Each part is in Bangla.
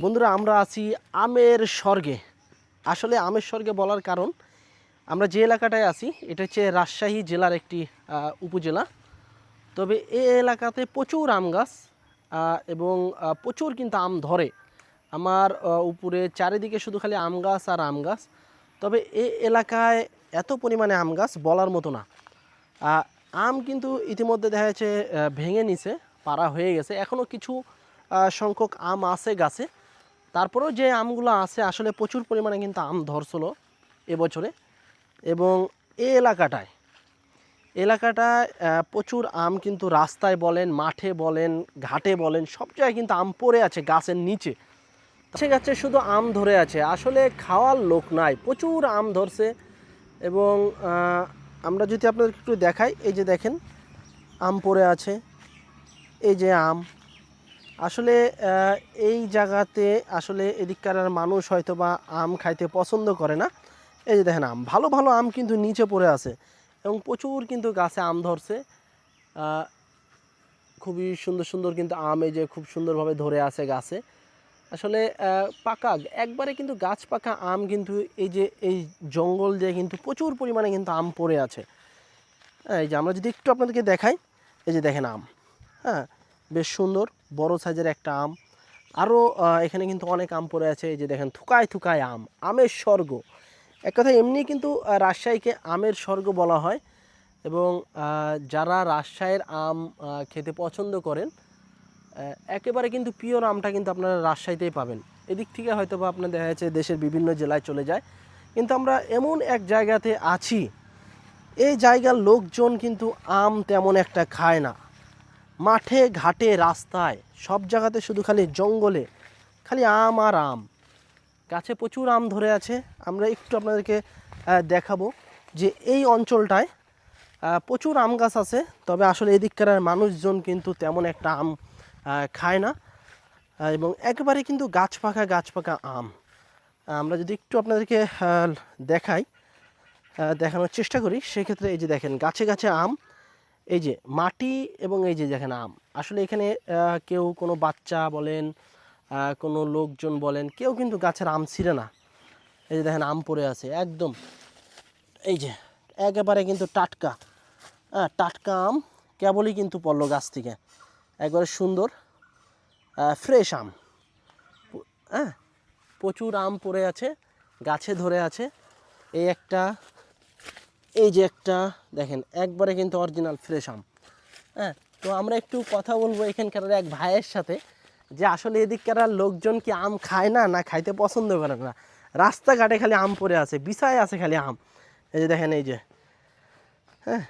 বন্ধুরা আমরা আছি আমের স্বর্গে। আসলে আমের স্বর্গে বলার কারণ আমরা যে এলাকাটায় আছি এটা হচ্ছে রাজশাহী জেলার একটি উপজেলা। তবে এই এলাকাতে প্রচুর আম গাছ এবং প্রচুর কিন্তু আম ধরে। আমার উপরে চারিদিকে শুধু খালি আম গাছ আর আম গাছ। তবে এই এলাকায় এত পরিমাণে আম গাছ বলার মতো না। আম কিন্তু ইতিমধ্যে দেখা যাচ্ছে ভেঙে নিছে, পাড়া হয়ে গেছে, এখনও কিছু সংখ্যক আম আছে গাছে। তারপরেও যে আমগুলো আছে আসলে প্রচুর পরিমাণে কিন্তু আম ধরছিল এবছরে। এবং এই এলাকাটায় প্রচুর আম কিন্তু রাস্তায় বলেন, মাঠে বলেন, ঘাটে বলেন, সব জায়গায় কিন্তু আম পড়ে আছে গাছের নিচে। গাছে শুধু আম ধরে আছে, আসলে খাওয়ার লোক নাই, প্রচুর আম ধরছে। এবং আমরা যদি আপনাদের একটু দেখাই, এই যে দেখেন আম পড়ে আছে, এই যে আম। আসলে এই জায়গাতে আসলে এদিককার মানুষ হয়তো বা আম খাইতে পছন্দ করে না। এই যে দেখেন আম, ভালো ভালো আম কিন্তু নিচে পড়ে আছে এবং প্রচুর কিন্তু গাছে আম ধরছে। খুবই সুন্দর সুন্দর কিন্তু আম, এই যে খুব সুন্দরভাবে ধরে আছে গাছে। আসলে পাকা একবারে কিন্তু গাছ পাকা আম কিন্তু এই জঙ্গল দিয়ে কিন্তু প্রচুর পরিমাণে কিন্তু আম পড়ে আছে। এই যে আমরা যদি একটু আপনাদেরকে দেখাই, এই যে দেখেন আম, হ্যাঁ বেশ সুন্দর বড় সাইজের একটা আম। আরও এখানে কিন্তু অনেক আম পড়ে আছে, এই যে দেখেন থুকায় থুকায় আম, আমের স্বর্গ। এক কথা এমনি কিন্তু রাজশাহীকে আমের স্বর্গ বলা হয়। এবং যারা রাজশাহীর আম খেতে পছন্দ করেন, একেবারে কিন্তু পিওর আমটা কিন্তু আপনারা রাজশাহীতেই পাবেন। এদিক থেকে হয়তো বা আপনার দেখা যাচ্ছে দেশের বিভিন্ন জেলায় চলে যায়, কিন্তু আমরা এমন এক জায়গাতে আছি, এই জায়গার লোকজন কিন্তু আম তেমন একটা খায় না। মাঠে ঘাটে রাস্তায় সব জায়গাতে শুধু খালি জঙ্গলে খালি আম আর আম, গাছে প্রচুর আম ধরে আছে। আমরা একটু আপনাদেরকে দেখাবো যে এই অঞ্চলটায় প্রচুর আম গাছ আছে, তবে আসলে এদিককার মানুষজন কিন্তু তেমন একটা আম খায় না। এবং একেবারে কিন্তু গাছ পাকা আম। আমরা যদি একটু আপনাদেরকে দেখাই, দেখানোর চেষ্টা করি, সেক্ষেত্রে এই যে দেখেন গাছে গাছে আম, এই যে মাটি এবং এই যে দেখেন আম। আসলে এখানে কেউ কোনো বাচ্চা বলেন, কোনো লোকজন বলেন, কেউ কিন্তু গাছের আম ছিঁড়ে না। এই যে দেখেন আম পড়ে আছে একদম, এই যে একেবারে কিন্তু টাটকা, টাটকা আম কেবলই কিন্তু পড়লো গাছ থেকে, একবারে সুন্দর ফ্রেশ আম। হ্যাঁ প্রচুর আম পড়ে আছে, গাছে ধরে আছে। এই একটা, এই যে একটা দেখেন একবারে কিন্তু অরিজিনাল ফ্রেশ আম। হ্যাঁ তো আমরা একটু কথা বলবো এখানকার এক ভাইয়ের সাথে, যে আসলে এদিককার লোকজন কি আম খায় না, না খাইতে পছন্দ করে না। রাস্তাঘাটে খালি আম পড়ে আছে, বিছায় আছে খালি আম। এই যে দেখেন, এই যে হ্যাঁ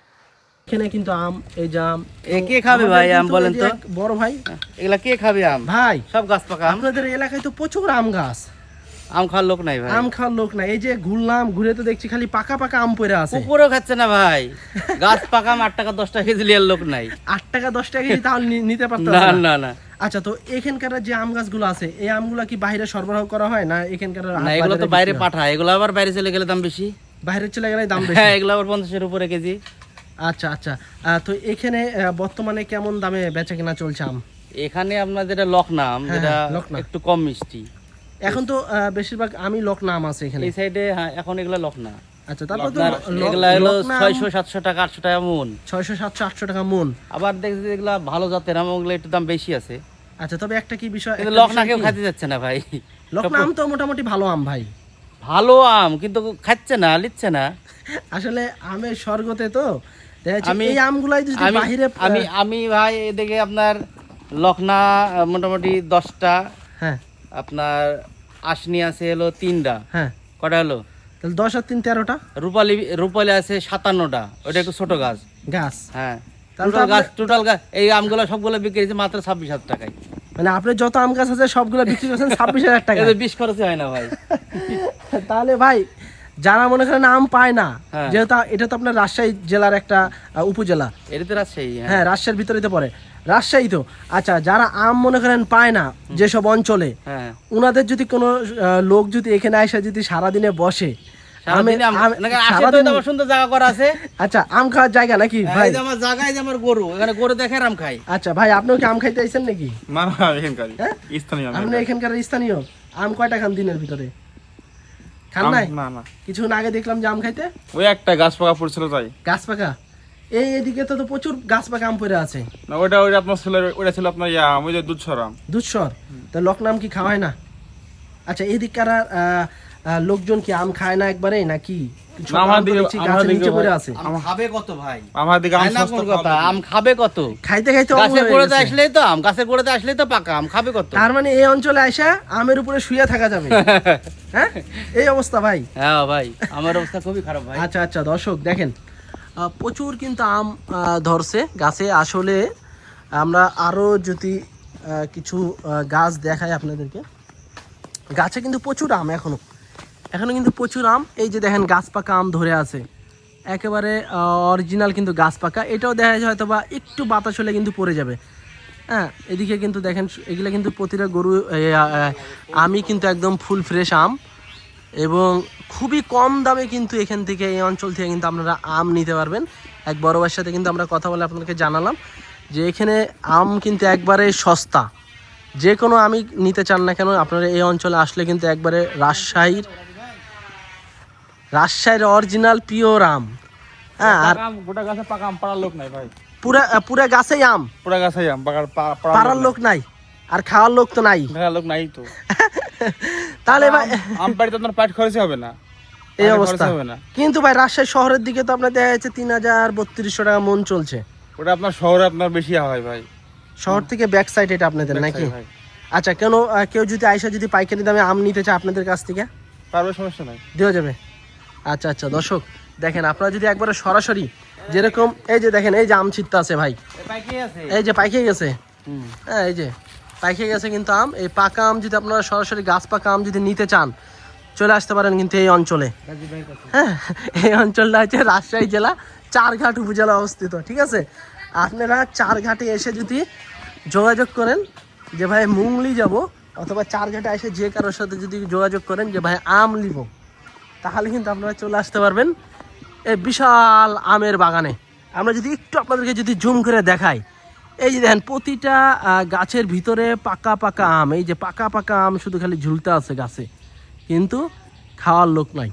এখানে কিন্তু আম, এই যে আম। কে খাবে ভাই আম বলেন তো? বড় ভাই, এগুলা কে খাবে আম? ভাই সব গাছ পাকা আম। আপনাদের এলাকায় তো প্রচুর আম গাছ, আম খাওয়ার লোক নাই ভাই। আম খাওয়ার লোক নাই। এই যে ঘুরলাম, ঘুরে তো দেখছি খালি পাকা পাকা আম পড়ে আছে। কুকুরও খাচ্ছে না ভাই। গাছ পাকা আম 8 টাকা 10 টাকা কেজি লিয়ার লোক নাই। 8 টাকা 10 টাকা কেজি তাহলে নিতে পারতাম না না না। আচ্ছা, তো এখানকার যে আম গাছগুলো আছে, এই আমগুলো কি বাইরে সরবরাহ করা হয় না এখানকার? না, এগুলো তো বাইরে পাঠায়, এগুলো আবার বাইরে চলে গেলে দাম বেশি। বাইরে চলে গেলে দাম বেশি? হ্যাঁ, এগুলো আবার 50-এর উপরে কেজি। আচ্ছা আচ্ছা, তো এখানে বর্তমানে কেমন দামে বেচা কেনা চলছে আম? এখানে আপনার যেটা লকনা আম, যেটা একটু কম মিষ্টি, এখন তো বেশিরভাগ আমি লকনা আম আছে এখানে এই সাইডে। হ্যাঁ, এখন এগুলো লকনা। আচ্ছা, তারপর তো এগুলা হলো 600-700 টাকা, 800 টাকা মন। 600-700-800 টাকা মন। আবার দেখছি এগুলা ভালো জাতের আম, ওগুলো একটু দাম বেশি আছে। আচ্ছা, তবে একটা কি বিষয়, কিন্তু লকনা কেউ খাইতে যাচ্ছে না ভাই। লকনা আম তো মোটামুটি ভালো আম ভাই, ভালো আম, কিন্তু খাচ্ছে না, লিচ্ছে না। আসলে আমের স্বর্গতে তো আমি এই আমগুলাই যদি বাইরে আমি ভাই এদিকে আপনার লকনা মোটামুটি 10টা, হ্যাঁ আপনার আসনি আছে হলো 3টা। হ্যাঁ, কটা হলো? তাহলে 10 আর 3 13টা। রূপালি আছে 57টা, ওটা একটু ছোট গাছ। হ্যাঁ, টোটাল গাছ এই আমগুলো সবগুলো বিক্রি হয়েছে মাত্র 26,000 টাকায়। মানে আপনি যত আম গাছ আছে সবগুলো বিক্রি করছেন 26,000 টাকা? 20 খরচে হয় না ভাই। তাহলে ভাই যারা মনে করেন আম পায় না, যেহেতু এটা তো আপনার রাজশাহী জেলার একটা উপজেলা, এটা তো রাজশাহী। হ্যাঁ, রাজশাহীর ভিতরে তো পড়ে রাজশাহী তো। আচ্ছা, যারা আম মনে করেন পায় না যেসব অঞ্চলে, উনাদের যদি কোনো লোক যদি এখানে এসে যদি সারাদিনে বসে সারাদিন আম আম- নাকি আসে তো সারাদিন- আমার সুন্দর জায়গা করা আছে। আচ্ছা, আম খাওয়ার জায়গা নাকি ভাই? এই যে আমার জায়গা, এই যে আমার গরু, এখানে গরু দেখে আম খাই। আচ্ছা ভাই, আপনিও কি আম খাইতে আইছেন নাকি? না না এখানকার হ্যাঁ? স্থানীয় আমি। আপনি এখানকার স্থানীয়? আম কয়টা খান দিনের ভিতরে? খান নাই? না না কিছুক্ষণ আগে দেখলাম যে আম খাইতে ওই একটা গাছ পাকা পড়ছিল তাই। গাছ পাকা। এদিকে তো প্রচুর গাছ পাকা আম পড়ে আছে। না ওইটা আপনার ছিল, ওইটা ছিল আপনার ওই যে দুধ ছড়াম। দুধসর, তা লকনাম কি খাওয়ায় না? আচ্ছা, এদিককার লোকজন কি আম খায় না একবারে নাকি? ছোট না, আম আমার তো দিকে- দেখছি আমার গাছের দিকে নিচে পড়ে ভাই- আছে। আম খাবে কত ভাই? আমার দিকে আম খায় না সস্তা কোন কথা, খাওয়া আম খাবে কত? খাইতে খাইতে অমর গাছের হয়ে গোড়াতে গেছে। আসলেই তো আম, গাছের গোড়াতে আসলেই তো পাকা আম, খাবে কত? তার মানে এই অঞ্চলে আইসা আমের উপরে শুয়ে থাকা যাবে। হ্যাঁ, এই অবস্থা ভাই। হ্যাঁ ভাই, আমার অবস্থা খুবই খারাপ ভাই। আচ্ছা আচ্ছা, দর্শক দেখেন, প্রচুর কিন্তু আম ধরছে গাছে। আসলে আমরা আরো যদি কিছু গাছ দেখাই আপনাদেরকে, গাছে কিন্তু প্রচুর আম এখনো কিন্তু প্রচুর আম। এই যে দেখেন গাছ পাকা আম ধরে আছে, একেবারে অরিজিনাল কিন্তু গাছ পাকা। এটাও দেখা যায় হয়তো বা একটু বাতাস হলে কিন্তু পড়ে যাবে। হ্যাঁ, এদিকে কিন্তু দেখেন এগুলো কিন্তু প্রতিটা গরু আমি কিন্তু একদম ফুল ফ্রেশ আম, এবং খুবই কম দামে কিন্তু এখান থেকে, এই অঞ্চল থেকে কিন্তু আপনারা আম নিতে পারবেন। এক বড় ভাইয়ের সাথে কিন্তু আমরা কথা বলে আপনাদেরকে জানালাম যে এখানে আম কিন্তু একবারে সস্তা। যে কোনো আমি নিতে চান না কেন, আপনারা এই অঞ্চলে আসলে কিন্তু একবারে রাজশাহীর অরিজিনাল পিওর আম। হ্যাঁ, আর গোটা গাছে পাকা আম পাড়ার লোক নাই ভাই। পুরা গাছেই আম, পুরা গাছে আম পাকার পাড়ার লোক নাই, আর খাওয়ার লোক তো নাই। লোক নাই তো। তাহলে ভাই আম পাড়ি তো আপনার পাট খরচ হবে না, এই পাটের অবস্থা। খরচ হবে না। কিন্তু ভাই রাজশাহী শহরের দিকে তো আপনার দেখা যাচ্ছে ৩,০০০-৩২০০ টাকা মন চলছে। ওটা আপনার শহরে আপনার বেশি হয় ভাই। শহর থেকে ব্যাক সাইড এটা আপনাদের নাকি? ভাই আচ্ছা, কেন কেউ যদি আইসা যদি পাইকারি দামে আম নিতে চায় আপনাদের কাছ থেকে, পারবে, সমস্যা নাই। দেওয়া যাবে? আচ্ছা আচ্ছা, দর্শক দেখেন, আপনারা যদি একবারে সরাসরি, যেরকম এই যে দেখেন এই যে আম ছিটতে আছে ভাই, এই যে পাইকে গেছে। হ্যাঁ, এই যে পাইকে গেছে কিন্তু আম। এই পাকা আম যদি আপনারা সরাসরি গাছ পাকা আম যদি নিতে চান, চলে আসতে পারেন কিন্তু এই অঞ্চলে। হ্যাঁ, এই অঞ্চলটা হচ্ছে রাজশাহী জেলা চারঘাট উপজেলা অবস্থিত, ঠিক আছে? আপনারা চারঘাটে এসে যদি যোগাযোগ করেন যে ভাই মুংলি যাব, অথবা চারঘাটে এসে যে কারোর সাথে যদি যোগাযোগ করেন যে ভাই আম নিব, তাহলে কিন্তু আপনারা চলে আসতে পারবেন এই বিশাল আমের বাগানে। আমরা যদি একটু আপনাদেরকে যদি জুম করে দেখাই, এই যে দেখেন প্রতিটা গাছের ভিতরে পাকা পাকা আম। এই যে পাকা পাকা আম শুধু খালি ঝুলতে আছে গাছে, কিন্তু খাওয়ার লোক নাই।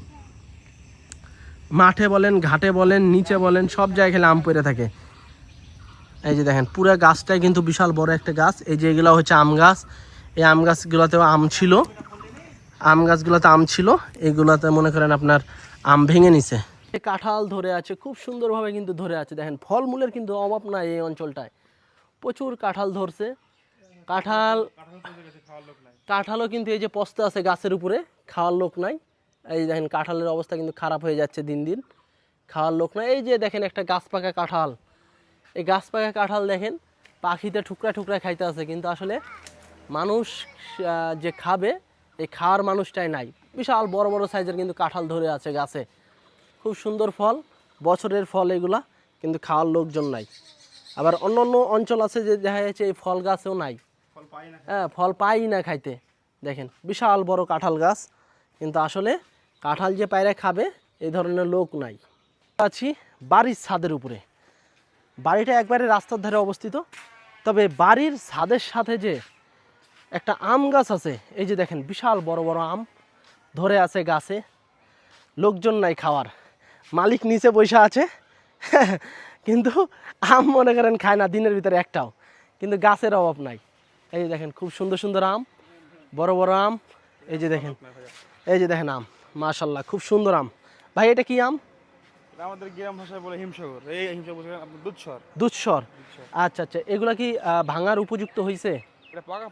মাঠে বলেন, ঘাটে বলেন, নিচে বলেন, সব জায়গায় খেলে আম পড়ে থাকে। এই যে দেখেন পুরো গাছটাই কিন্তু বিশাল বড় একটা গাছ। এই যে এগুলো হচ্ছে আম গাছ। এই আম গাছগুলোতেও আম ছিল, আম গাছগুলোতে আম ছিল, এগুলোতে মনে করেন আপনার আম ভেঙে নিছে। কাঁঠাল ধরে আছে, খুব সুন্দরভাবে কিন্তু ধরে আছে। দেখেন ফলমূলের কিন্তু অভাব নাই এই অঞ্চলটায়, প্রচুর কাঁঠাল ধরছে। কাঁঠালও কিন্তু এই যে পস্তে আছে গাছের উপরে, খাওয়ার লোক নাই। এই দেখেন কাঁঠালের অবস্থা কিন্তু খারাপ হয়ে যাচ্ছে দিন দিন, খাওয়ার লোক নাই। এই যে দেখেন একটা গাছ পাকা কাঁঠাল, এই গাছ পাকা কাঁঠাল দেখেন পাখিতে ঠুকরা ঠুকরা খাইতে আছে, কিন্তু আসলে মানুষ যে খাবে, এই খাওয়ার মানুষটাই নাই। বিশাল বড় বড় সাইজের কিন্তু কাঁঠাল ধরে আছে গাছে, খুব সুন্দর ফল, বছরের ফল এগুলা, কিন্তু খাওয়ার লোকজন নাই। আবার অন্য অন্য অঞ্চল আছে যে দেখা যাচ্ছে এই ফল গাছেও নাই, হ্যাঁ, ফল পাই না খাইতে। দেখেন বিশাল বড় কাঁঠাল গাছ, কিন্তু আসলে কাঁঠাল যে পায়রা খাবে এই ধরনের লোক নাই। আছি বাড়ির ছাদের উপরে, বাড়িটা একবারে রাস্তার ধারে অবস্থিত, তবে বাড়ির ছাদের সাথে যে একটা আম গাছ আছে, এই যে দেখেন বিশাল বড় বড় আম ধরে আছে গাছে, লোকজন নাই খাওয়ার, মালিক নিচে বসে আছে কিন্তু আম মনে করেন খায় না দিনের ভিতরে একটাও, কিন্তু গাছের অভাব নাই। এই যে দেখেন খুব সুন্দর সুন্দর আম, বড় বড় আম। এই যে দেখেন, এই যে দেখেন আম, মাশাল্লাহ খুব সুন্দর আম। ভাই এটা কি আম? আমাদের গ্রাম ভাষায় বলে হিমসাগর। এই হিমসাগর আপনার দুধসর। দুধসর। আচ্ছা আচ্ছা, এগুলা কি ভাঙার উপযুক্ত হয়েছে? এটা পাকা,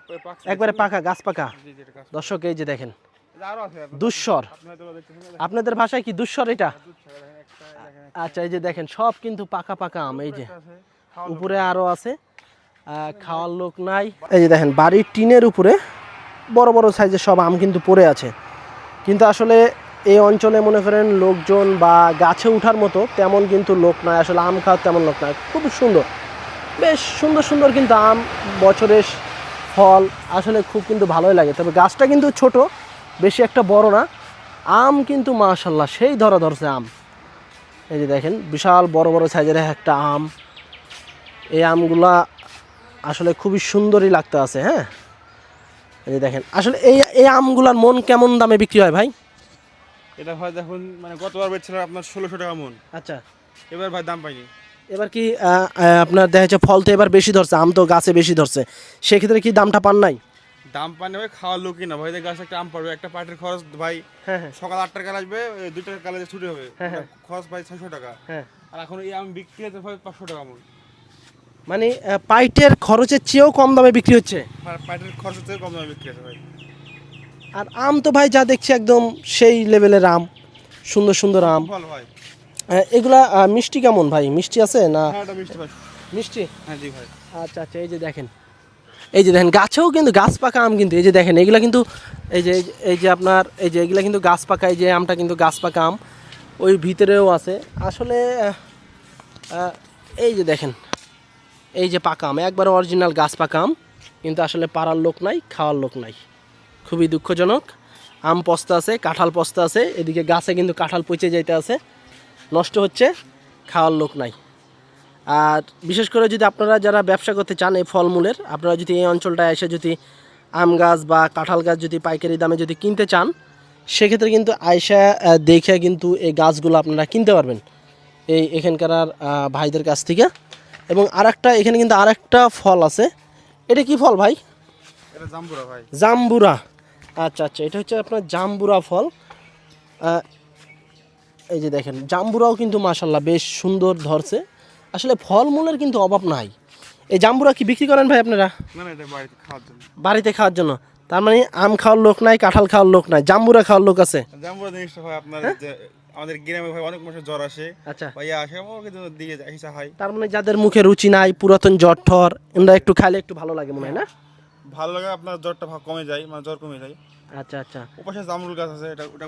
একবারে পাকা, গাছ পাকা। জি জি, এটা গাছ। দর্শক এই যে দেখেন আরো আছে দুধসর, আপনি হয়তো দেখতেছেন। আপনাদের ভাষায় কি দুধসর এটা? দুধসর একটা দেখেন আচ্ছা, এই যে দেখেন সব কিন্তু পাকা পাকা আম। এই যে আছে। উপরে আরো আছে, খাওয়ার লোক নাই। এই যে দেখেন বাড়ির টিনের উপরে বড় বড় সাইজের সব আম কিন্তু পড়ে আছে, কিন্তু আসলে এই অঞ্চলে মনে করেন লোকজন বা গাছে ওঠার মতো তেমন কিন্তু লোক নয়, আসলে আম খাওয়ার তেমন লোক নয়। খুব সুন্দর, বেশ সুন্দর সুন্দর কিন্তু আম, বছরের ফল, আসলে খুব কিন্তু ভালোই লাগে। তবে গাছটা কিন্তু ছোট, বেশি একটা বড় না, আম কিন্তু মাশাল্লাহ সেই ধরছে আম। এই যে দেখেন বিশাল বড় বড় সাইজের একটা আম। এই আমগুলা আসলে খুবই সুন্দরই লাগতে আছে। হ্যাঁ, এই যে দেখেন আসলে এই আমগুলার মন কেমন দামে বিক্রি হয় ভাই? এটা ভাই দেখুন মানে গতবার বেচছিল আপনার 1600 টাকা মন, আচ্ছা, এবার ভাই দাম পাইনি। এবার কি আপনার দেখা যাচ্ছে ফল তো এবার বেশি ধরছে, আম তো গাছে বেশি ধরছে, সেক্ষেত্রে কি দামটা পান নাই? দাম পাইনি ভাই, খাওয়ার লোকই না ভাই, এদের গাছে একটা আম পারবে, একটা পাটের খরচ ভাই হ্যাঁ হ্যাঁ সকাল 8টার কাল আসবে, 2টার কালে ছুটি হবে, হ্যাঁ, হ্যাঁ। খরচ ভাই 600 টাকা। হ্যাঁ, আর এখন এই আম বিক্রি হচ্ছে ভাই 500 টাকা মন। মানে পাইটের খরচের চেয়েও কম দামে বিক্রি হচ্ছে। আর পাটের খরচ থেকে কম দামে বিক্রি হচ্ছে ভাই। আর আম তো ভাই যা দেখছি একদম সেই লেভেলের আম, সুন্দর সুন্দর আম। ভালো ভাই। এগুলা মিষ্টি কেমন ভাই? মিষ্টি আছে না? হ্যাঁ এটা মিষ্টি ভাই। মিষ্টি। হ্যাঁ জি ভাই। আচ্ছা আচ্ছা, এই যে দেখেন, এই যে দেখেন গাছেও কিন্তু গাছ পাকা আম কিন্তু, এই যে দেখেন এগুলা কিন্তু এই যে আপনার এই যে এগুলা কিন্তু গাছ পাকা, এই যে আমটা কিন্তু গাছ পাকা আম, ওই ভিতরেও আছে আসলে। এই যে দেখেন এই যে পাকা আম, একবারে অরিজিনাল গাছ পাকা আম, কিন্তু আসলে পাড়ার লোক নাই, খাওয়ার লোক নাই, খুবই দুঃখজনক। আম পস্তা আছে, কাঁঠাল পস্তা আছে, এদিকে গাছে কিন্তু কাঁঠাল পচে যাইতে আছে, নষ্ট হচ্ছে, খাওয়ার লোক নাই। আর বিশেষ করে যদি আপনারা যারা ব্যবসা করতে চান এই ফলমূলের, আপনারা যদি এই অঞ্চলটায় এসে যদি আম গাছ বা কাঁঠাল গাছ যদি পাইকারি দামে যদি কিনতে চান, সেক্ষেত্রে কিন্তু আয়সা দেখে কিন্তু এই গাছগুলো আপনারা কিনতে পারবেন এখানকার ভাইদের কাছ থেকে। এবং আরেকটা এখানে কিন্তু আরেকটা ফল আছে, এটা কি ফল ভাই? এটা জাম্বুরা ভাই। জাম্বুরা। আচ্ছা আচ্ছা, এটা হচ্ছে আপনার জাম্বুরা ফল। এই যে দেখেন জাম্বুরাও কিন্তু মাশাল্লাহ বেশ সুন্দর ধরছে। আসলে ফলমূলের কিন্তু অভাব নাই। এই জাম্বুরা কি বিক্রি করেন ভাই আপনারা? না না, এটা বাড়িতে খাওয়ার জন্য। বাড়িতে খাওয়ার জন্য? তার মানে আম খাওয়ার লোক নাই, কাঁঠাল খাওয়ার লোক নাই, জাম্বুরা খাওয়ার লোক আছে। জাম্বুরা জিনিসটা ভাই আপনার যে আমাদের গ্রামে ভাই অনেক মানুষের জ্বর আসে, আচ্ছা, ভাইয়া আসে আমাকে তো দিয়ে আসা হয়। তার মানে যাদের মুখে রুচি নাই, পুরাতন জ্বর ঠর, এরা একটু খাইলে একটু ভালো লাগে মনে হয় না? ভালো লাগে, আপনার জ্বরটা কমে যায়, মানে জ্বর কমে যায়। আচ্ছা আচ্ছা, ওপাশে জামরুল গাছ আছে, এটা ওটা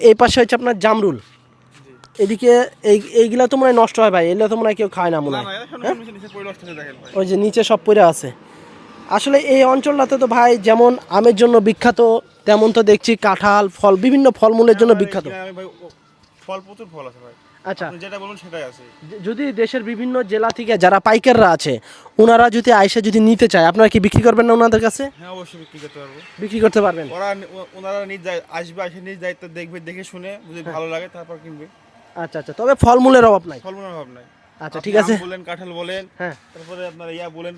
এই পাশে হচ্ছে আপনার জামরুল। এদিকে এইগুলা তো মনে হয় নষ্ট হয় ভাই, এগুলো তো মনে হয় কেউ খায় না মনে না হয়। না, এখন নিচে পড়ে নষ্ট হয়ে দেখেন ভাই। ওই যে নিচে সব পড়ে আছে। আসলে এই অঞ্চলটাতে তো ভাই যেমন আমের জন্য বিখ্যাত, তেমন তো দেখছি কাঁঠাল ফল বিভিন্ন ফলমূলের জন্য বিখ্যাত। গ্রামে ভাই ফল প্রচুর ফল আছে ভাই। আচ্ছা, আপনি যেটা বলুন সেটাই আছে। যদি দেশের বিভিন্ন জেলা থেকে যারা পাইকাররা আছে, ওনারা যদি আইসা যদি নিতে চায়, আপনারা কি বিক্রি করবেন না ওনাদের কাছে? হ্যাঁ অবশ্যই বিক্রি করতে পারবো। বিক্রি করতে পারবেন? ওনারা আসবে, এসে নিজ দায়িত্ব দেখবে, দেখে শুনে যদি ভালো লাগে তারপর কিনবে। আচ্ছা আচ্ছা, তবে ফলমূলের অভাব নাই। ফলমূলের অভাব নাই। আচ্ছা আপনি ঠিক আছে। আম বলেন, কাঁঠাল বলেন, হ্যাঁ, তারপরে আপনার বলেন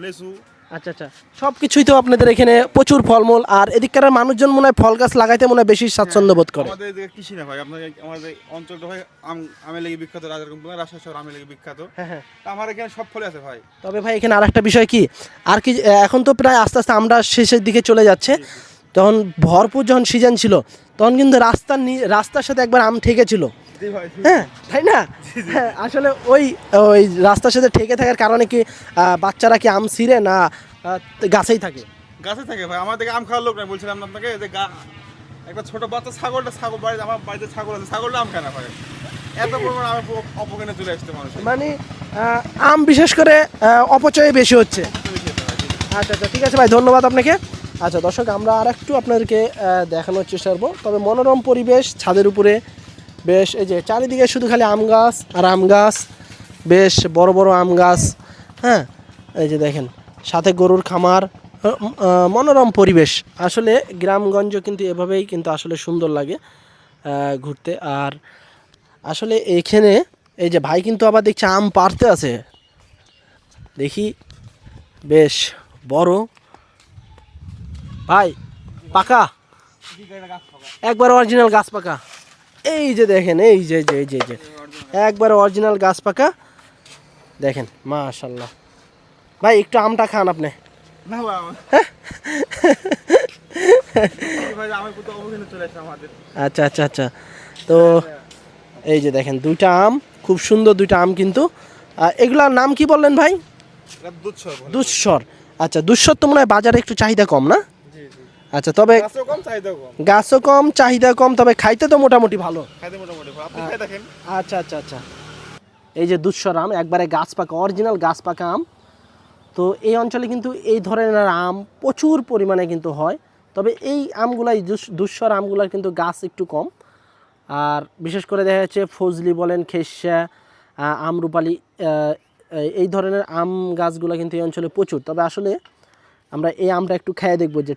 লেসু। আচ্ছা আচ্ছা, সব কিছুই তো আপনাদের এখানে প্রচুর ফলমূল। আর এদিককার মানুষজন মনে হয় ফল গাছ লাগাইতে মনে হয় বেশি স্বাচ্ছন্দ্য বোধ করে। আমাদের এদিকে কৃষি না ভাই, আমাদের অঞ্চলটা ভাই আমের লেগে বিখ্যাত, রাজশাহী শহর আমের লেগে বিখ্যাত। হ্যাঁ হ্যাঁ, আমার এখানে সব ফলে আছে ভাই। তবে ভাই এখানে আরেকটা বিষয় কি, আর কি এখন তো প্রায় আস্তে আস্তে আমরা শেষের দিকে চলে যাচ্ছে, তখন ভরপুর যখন সিজন ছিল তখন কিন্তু রাস্তার সাথে একবার আম ঠেকেছিল। জি ভাই। হ্যাঁ তাই না? হ্যাঁ, আসলে ওই ওই রাস্তার সাথে ঠেকে থাকার কারণে কি বাচ্চারা কি আম ছিঁড়ে না গাছেই থাকে? গাছে থাকে ভাই, আমার থেকে আম খাওয়ার লোক নাই। বলছিলাম না আপনাকে যে একটা ছোট বাচ্চা ছাগল বাড়িতে, আমার বাড়িতে ছাগল আছে, ছাগলটা আম খায় না ভাই। এত পরিমাণ আমি অপকেনে চলে আসতে মানুষ। মানে আম বিশেষ করে অপচয় বেশি হচ্ছে। আচ্ছা আচ্ছা, ঠিক আছে ভাই, ধন্যবাদ আপনাকে। আচ্ছা দর্শক, আমরা আর একটু আপনাদেরকে দেখানোর চেষ্টা করবো। তবে মনোরম পরিবেশ, ছাদের উপরে বেশ এই যে চারিদিকে শুধু খালি আম গাছ আর আম গাছ, বেশ বড় বড় আম গাছ। হ্যাঁ, এই যে দেখেন সাথে গরুর খামার, মনোরম পরিবেশ। আসলে গ্রামগঞ্জ কিন্তু এভাবেই কিন্তু আসলে সুন্দর লাগে ঘুরতে। আর আসলে এখানে এই যে ভাই কিন্তু আবার দেখছি আম পাড়তে আছে, দেখি বেশ বড় ভাই, পাকা একবার অরিজিনাল গাছ পাকা। এই যে দেখেন, এই যে একবার অরিজিনাল গাছ পাকা দেখেন, মাশাল্লাহ। ভাই একটু আমটা খান আপনি। না ভাই, আমি তো অপকেনে চলে আসছে আমাদের। আচ্ছা আচ্ছা আচ্ছা, তো এই যে দেখেন দুইটা আম, খুব সুন্দর দুইটা আম কিন্তু। এগুলার নাম কি বললেন ভাই? এটা দুধসর বলে। দুধসর। আচ্ছা, দুধসর তো মনে হয় বাজারে একটু চাহিদা কম না? জি জি। আচ্ছা, তবে গাছও কম, চাহিদাও কম। গাছও কম, চাহিদা কম, তবে খাইতে তো মোটামুটি ভালো। খাইতে মোটামুটি ভালো। আপনি খাই দেখেন। আচ্ছা আচ্ছা আচ্ছা, এই যে দুধসর আম, একবারে গাছ পাকা, অরিজিনাল গাছ পাকা আম। তো এই অঞ্চলে কিন্তু এই ধরনের আম প্রচুর পরিমাণে কিন্তু হয়, তবে এই আমগুলাই দুঃস্বর আমগুলার কিন্তু গাছ একটু কম। আর বিশেষ করে দেখা যাচ্ছে ফজলি বলেন, খেসা, আমরুপালি, এই ধরনের আম গাছগুলো কিন্তু এই অঞ্চলে প্রচুর। তবে আসলে আমরা এই আমটা একটু খেয়ে দেখবো যে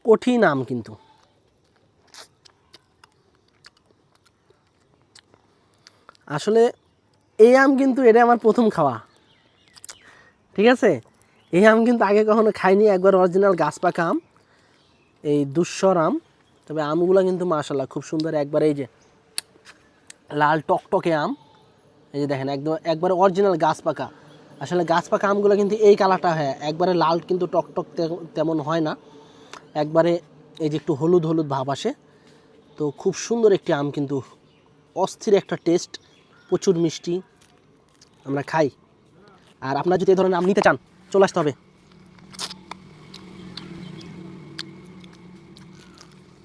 কঠিন আম কিন্তু। আসলে এই আম কিন্তু এটা আমার প্রথম খাওয়া, ঠিক আছে। এই আম কিন্তু আগে কখনো খাইনি, একবার অরিজিনাল গাছ পাকা আম, এই দুঃস্বর আম। তবে আমগুলো কিন্তু মাশাআল্লাহ খুব সুন্দর, একবার এই যে লাল টকটকে আম, এই যে দেখেন একবারে অরিজিনাল গাছ পাকা। আসলে গাছ পাকা আমগুলো কিন্তু এই কালারটা হয়, একবারে লাল কিন্তু টকটক তেমন হয় না, একবারে এই যে একটু হলুদ হলুদ ভাব আসে। তো খুব সুন্দর একটি আম কিন্তু, অস্থির একটা টেস্ট, প্রচুর মিষ্টি, আমরা খাই। আর আপনারা যদি এই ধরনের আম নিতে চান চলে আসতে হবে।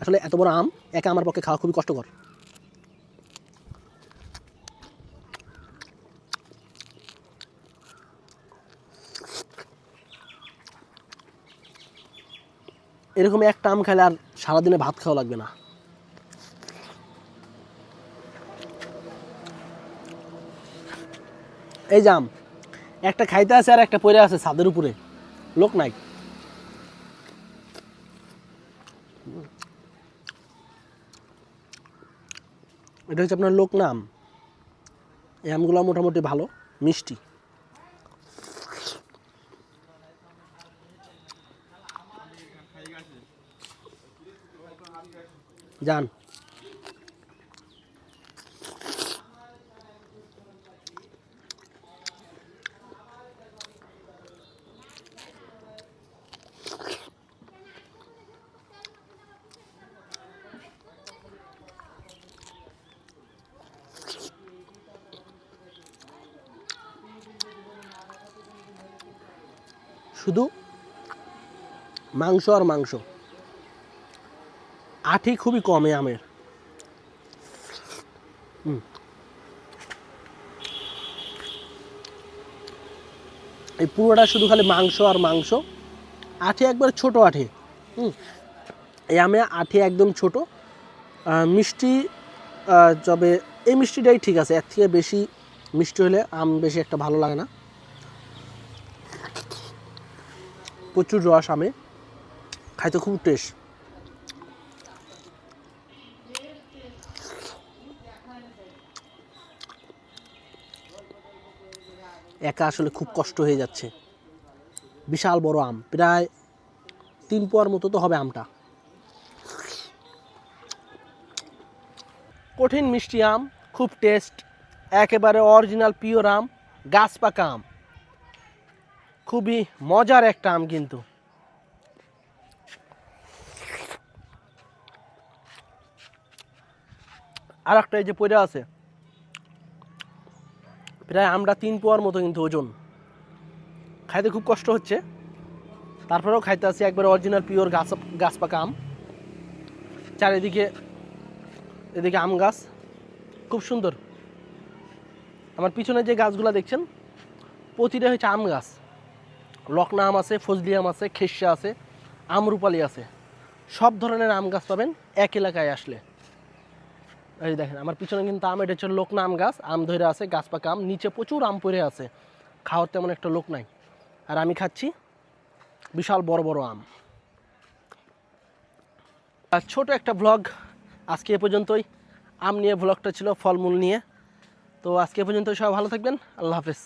আসলে এত বড় আম একা আমার পক্ষে খাওয়া খুবই কষ্টকর। এরকম একটা আম খেলে আর সারাদিনে ভাত খাওয়া লাগবে না। এই যে আম একটা খাইতে আছে আর একটা পড়ে আছে ছাদের উপরে, লোক নাই। এটা হচ্ছে আপনার লোক না আম। এই আমগুলো মোটামুটি ভালো, মিষ্টি। যান শুধু মাংস আর মাংস, আঠি খুবই কম এই আমের। এই পুরোটা শুধু খালি মাংস আর মাংস, আঠি একবার ছোট আঠি। এই আমে আঠি একদম ছোট, মিষ্টি। তবে এই মিষ্টিটাই ঠিক আছে, এর থেকে বেশি মিষ্টি হলে আম বেশি একটা ভালো লাগে না। প্রচুর রস আমে, খাইতে খুব টেস্ট। একা আসলে খুব কষ্ট হয়ে যাচ্ছে। বিশাল বড় আম, প্রায় 3 পোয়ার মতো তো হবে আমটা। কঠিন মিষ্টি আম, খুব টেস্ট, একেবারে অরিজিনাল পিওর আম, গাছ পাকা আম, খুবই মজার একটা আম কিন্তু। আর একটা এই যে পড়ে আছে, প্রায় আমরা 3 পোয়ার মতো কিন্তু ওজন। খাইতে খুব কষ্ট হচ্ছে, তারপরেও খাইতে আছি, একবার অরিজিনাল পিওর গাছ পাকা আম। চারিদিকে এদিকে আম গাছ, খুব সুন্দর। আমার পিছনে যে গাছগুলো দেখছেন প্রতিটা হচ্ছে আম গাছ। লকনা আম আছে, ফজলি আম আছে, খেসা আছে, আমরুপালি আছে, সব ধরনের আম গাছ পাবেন এক এলাকায় আসলে। এই দেখেন আমার পিছনে কিন্তু আম, এটা হচ্ছে লোকনা আম গাছ, আম ধরে আছে, গাছ পাকা আম, নিচে প্রচুর আম পড়ে আছে, খাওয়ার তেমন একটা লোক নাই। আর আমি খাচ্ছি বিশাল বড় বড় আম। আর ছোট একটা ব্লগ আজকে এ পর্যন্তই। আম নিয়ে ব্লগটা ছিল, ফলমূল নিয়ে। তো আজকে এ পর্যন্ত সবাই ভালো থাকবেন, আল্লাহ হাফেজ।